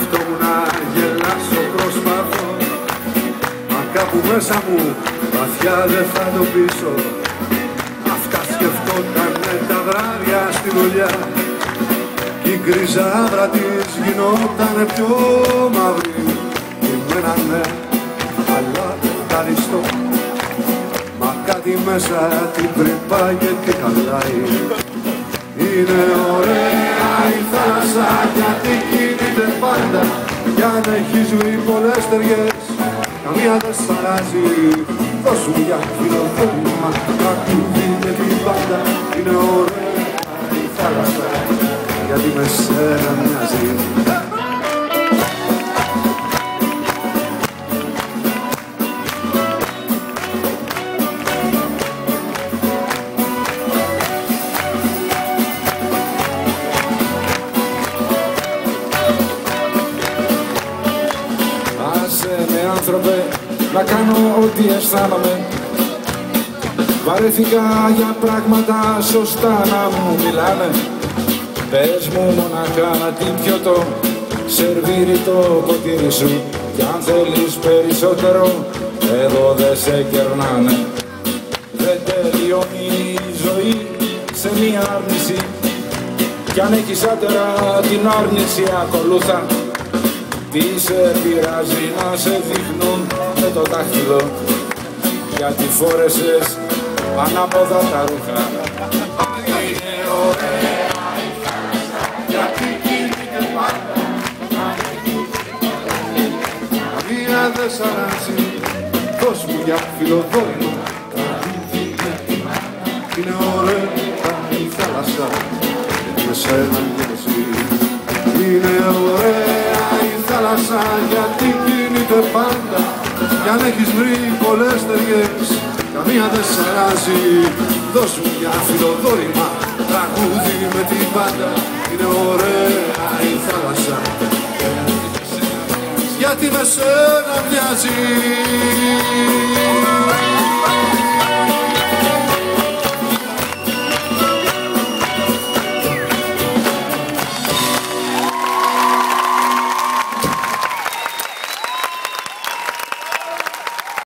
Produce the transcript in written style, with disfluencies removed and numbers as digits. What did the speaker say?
σκεφτόμουν να γελάσω, προσπαθώ, μα κάπου μέσα μου βαθιά δεν θα το πείσω. Αυτά σκεφτότανε τα βράδια στη δουλειά κι η γκριζάδα της γινότανε πιο μαύρη. Εμένα ναι, αλλά ευχαριστώ, μα κάτι μέσα την τρυπάει και τι χαλάει. Είναι ωραία η θάλασσα γιατί κινείται πάντα, κι αν έχεις βρει πολλές ταιριές καμία δεν σ' αλλάζει. Δώσ' μου για χειροκρότημα να κουβίνε την πάντα. Είναι ωραία η θάλασσα γιατί με σένα μοιάζει. Άνθρωπε, να κάνω ό,τι αισθάνομαι. Βαρέθηκα για πράγματα σωστά να μου μιλάνε. Πες μου μοναχά να την πιω το σερβίρι το ποτήρι σου, κι αν θέλεις περισσότερο εδώ δεν σε κερνάνε. Δεν τελειώνει η ζωή σε μία άρνηση, κι αν έχεις άτερα την άρνηση ακολούθα. Τι σε πειράζει να σε δείχνουν με το δάχτυλο, γιατί φόρεσες ανάποδα τα ρούχα. Είναι ωραία η θάλασσα γιατί κινείται πάντα, καμία δεν σ' αλλάζει. Δώσ' μου για φιλοδόρημα. Είναι ωραία η θάλασσα με σένα μοιάζει. Είναι ωραία η θάλασσα γιατί κινείται πάντα, κι αν έχεις βρει πολλές ταιριές καμία δεν σ' αλλάζει. Δώσ' μου για φιλοδόρημα τραγούδι με την πάντα. Είναι ωραία η θάλασσα γιατί με σένα μοιάζει.